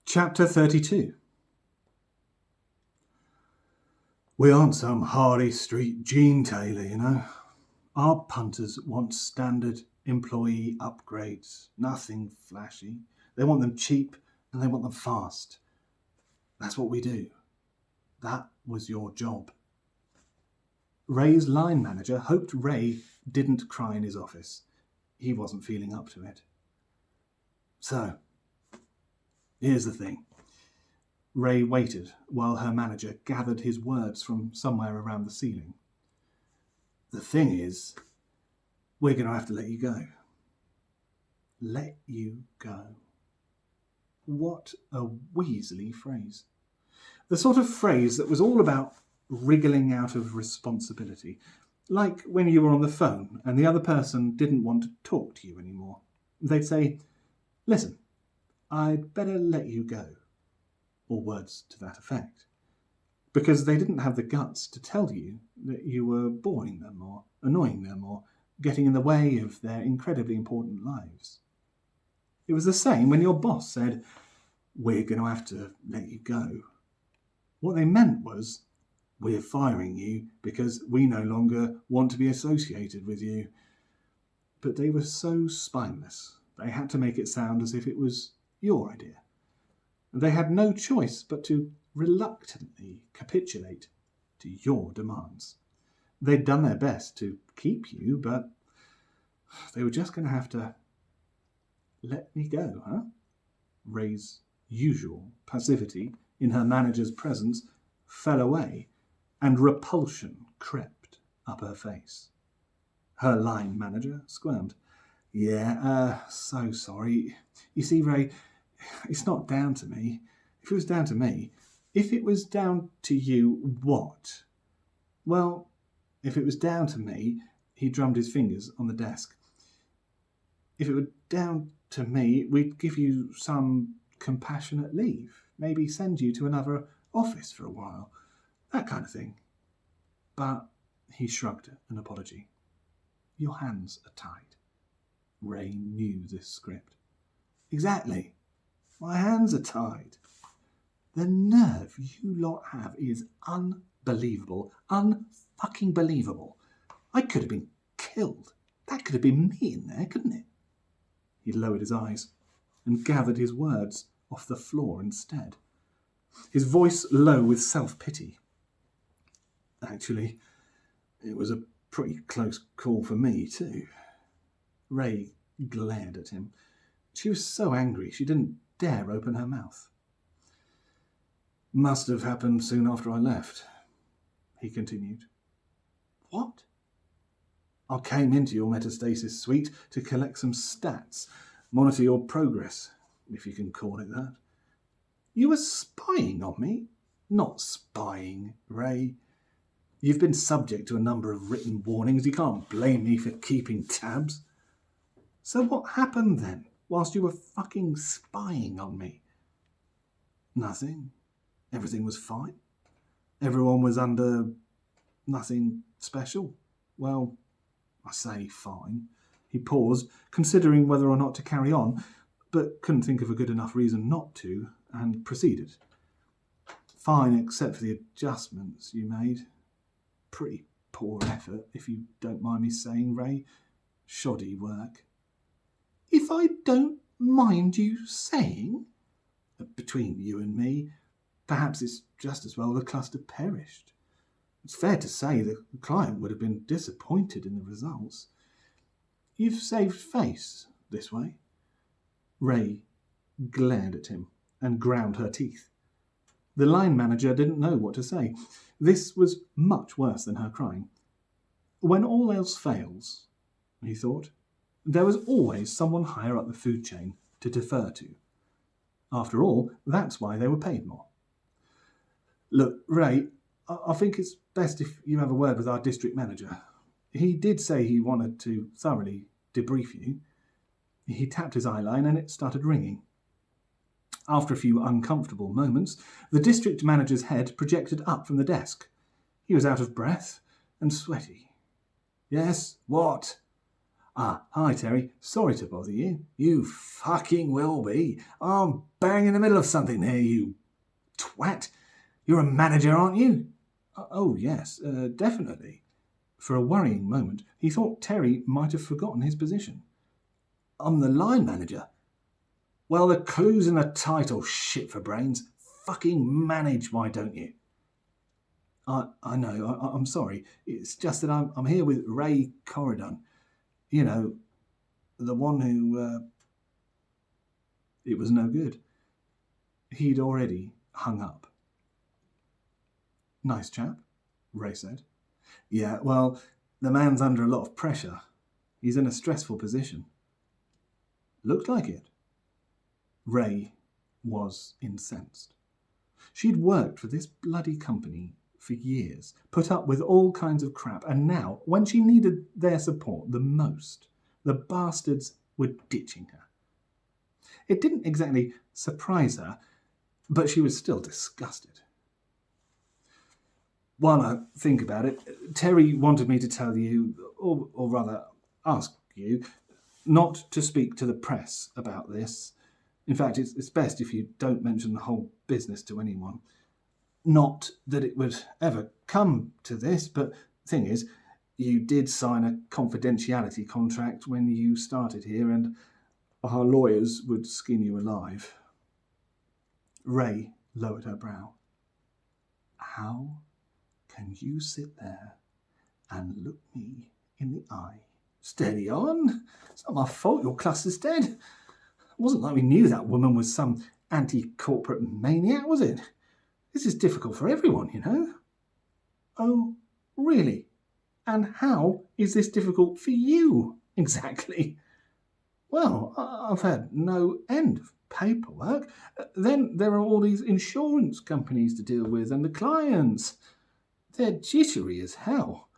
Chapter 32. We aren't some Harley Street Gene Taylor, you know. Our punters want standard employee upgrades, nothing flashy. They want them cheap and they want them fast. That's what we do. That was your job. Ray's line manager hoped Ray didn't cry in his office. He wasn't feeling up to it. So, here's the thing. Ray waited while her manager gathered his words from somewhere around the ceiling. The thing is, we're going to have to let you go. Let you go. What a Weasley phrase. The sort of phrase that was all about wriggling out of responsibility. Like when you were on the phone and the other person didn't want to talk to you anymore. They'd say, "Listen, I'd better let you go," or words to that effect, because they didn't have the guts to tell you that you were boring them or annoying them or getting in the way of their incredibly important lives. It was the same when your boss said, "We're going to have to let you go." What they meant was, "We're firing you because we no longer want to be associated with you." But they were so spineless, they had to make it sound as if it was your idea. They had no choice but to reluctantly capitulate to your demands. They'd done their best to keep you, but they were just going to have to let me go, huh? Ray's usual passivity in her manager's presence fell away, and repulsion crept up her face. Her line manager squirmed. So sorry. You see, Ray, it's not down to me. If it was down to me, if it was down to you, what? Well, if it was down to me, he drummed his fingers on the desk. If it were down to me, we'd give you some compassionate leave. Maybe send you to another office for a while. That kind of thing. But he shrugged an apology. Your hands are tied. Ray knew this script. Exactly. My hands are tied. The nerve you lot have is unbelievable. Unfucking believable. I could have been killed. That could have been me in there, couldn't it? He lowered his eyes and gathered his words off the floor instead. His voice low with self-pity. Actually, it was a pretty close call for me too. Ray glared at him. She was so angry she didn't dare open her mouth. Must have happened soon after I left, he continued. What? I came into your metastasis suite to collect some stats, monitor your progress, if you can call it that. You were spying on me? Not spying, Ray. You've been subject to a number of written warnings. You can't blame me for keeping tabs. So what happened then, whilst you were fucking spying on me? Nothing. Everything was fine. Everyone was under nothing special. Well, I say fine. He paused, considering whether or not to carry on, but couldn't think of a good enough reason not to, and proceeded. Fine, except for the adjustments you made. Pretty poor effort, if you don't mind me saying, Ray. Shoddy work. If I don't mind you saying? Between you and me, perhaps it's just as well the cluster perished. It's fair to say the client would have been disappointed in the results. You've saved face this way. Ray glared at him and ground her teeth. The line manager didn't know what to say. This was much worse than her crying. When all else fails, he thought, there was always someone higher up the food chain to defer to. After all, that's why they were paid more. Look, Ray, I think it's best if you have a word with our district manager. He did say he wanted to thoroughly debrief you. He tapped his eyeline and it started ringing. After a few uncomfortable moments, the district manager's head projected up from the desk. He was out of breath and sweaty. Yes, what? Ah, hi Terry. Sorry to bother you. You fucking will be. I'm bang in the middle of something here, you twat. You're a manager, aren't you? Oh, yes, definitely. For a worrying moment, he thought Terry might have forgotten his position. I'm the line manager. Well, the clue's in the title, shit for brains. Fucking manage, why don't you? I know, I'm sorry. It's just that I'm here with Ray Corridon. You know, the one who... It was no good. He'd already hung up. Nice chap, Ray said. Yeah, well, the man's under a lot of pressure. He's in a stressful position. Looked like it. Ray was incensed. She'd worked for this bloody company for years, put up with all kinds of crap, and now, when she needed their support the most, the bastards were ditching her. It didn't exactly surprise her, but she was still disgusted. While I think about it, Terry wanted me to tell you, or rather ask you, not to speak to the press about this. In fact, it's best if you don't mention the whole business to anyone. Not that it would ever come to this, but the thing is, you did sign a confidentiality contract when you started here, and our lawyers would skin you alive. Ray lowered her brow. How can you sit there and look me in the eye? Steady on. It's not my fault your cluster's dead. It wasn't like we knew that woman was some anti-corporate maniac, was it? This is difficult for everyone, you know. Oh, really? And how is this difficult for you, exactly? Well, I've had no end of paperwork. Then there are all these insurance companies to deal with and the clients. They're jittery as hell.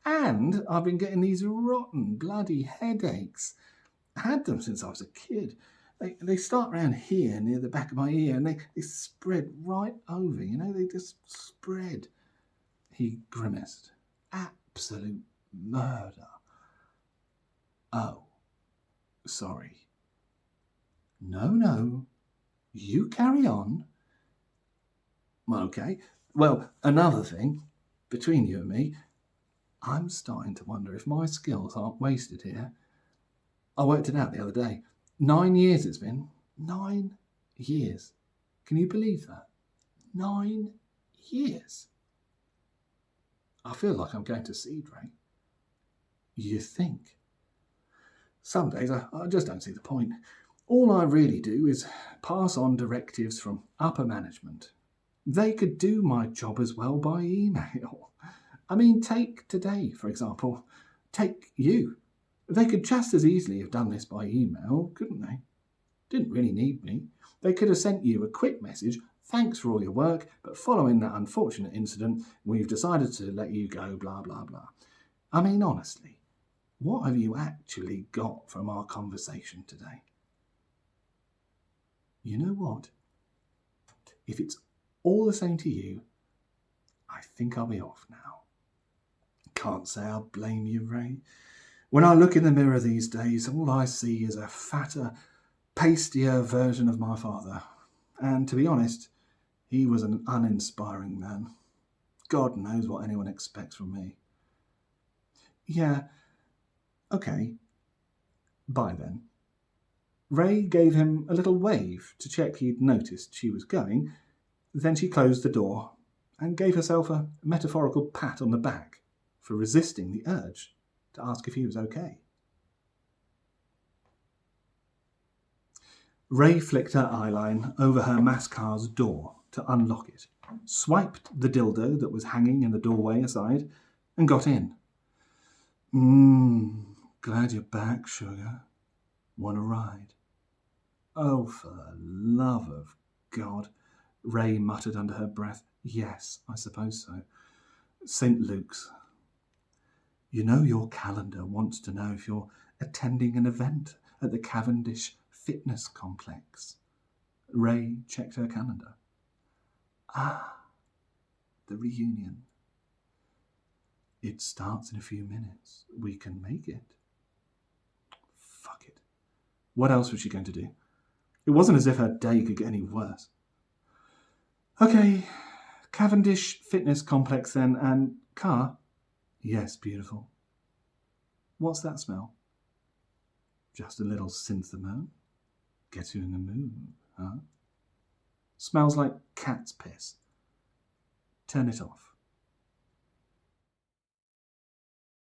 And I've been getting these rotten bloody headaches. I had them since I was a kid. They start around here near the back of my ear and they spread right over, you know, they just spread. He grimaced. Absolute murder. Oh, sorry. No, you carry on. Okay, well, another thing, between you and me, I'm starting to wonder if my skills aren't wasted here. I worked it out the other day. 9 years it's been. 9 years. Can you believe that? 9 years. I feel like I'm going to seed, Ray. You think? Some days I just don't see the point. All I really do is pass on directives from upper management. They could do my job as well by email. I mean, take today, for example. Take you. They could just as easily have done this by email, couldn't they? Didn't really need me. They could have sent you a quick message, thanks for all your work, but following that unfortunate incident, we've decided to let you go, blah, blah, blah. I mean, honestly, what have you actually got from our conversation today? You know what? If it's all the same to you, I think I'll be off now. Can't say I blame you, Ray. When I look in the mirror these days, all I see is a fatter, pastier version of my father. And to be honest, he was an uninspiring man. God knows what anyone expects from me. Yeah, okay. Bye then. Ray gave him a little wave to check he'd noticed she was going. Then she closed the door and gave herself a metaphorical pat on the back for resisting the urge to ask if he was okay. Ray flicked her eyeline over her mascar's door to unlock it, swiped the dildo that was hanging in the doorway aside, and got in. Glad you're back, sugar. Want a ride? Oh, for the love of God, Ray muttered under her breath. Yes, I suppose so. St. Luke's. You know your calendar wants to know if you're attending an event at the Cavendish Fitness Complex. Ray checked her calendar. Ah, the reunion. It starts in a few minutes. We can make it. What else was she going to do? It wasn't as if her day could get any worse. Okay, Cavendish Fitness Complex then, and car? Yes, beautiful. What's that smell? Just a little synthemone. Gets you in the mood, huh? Smells like cat's piss. Turn it off.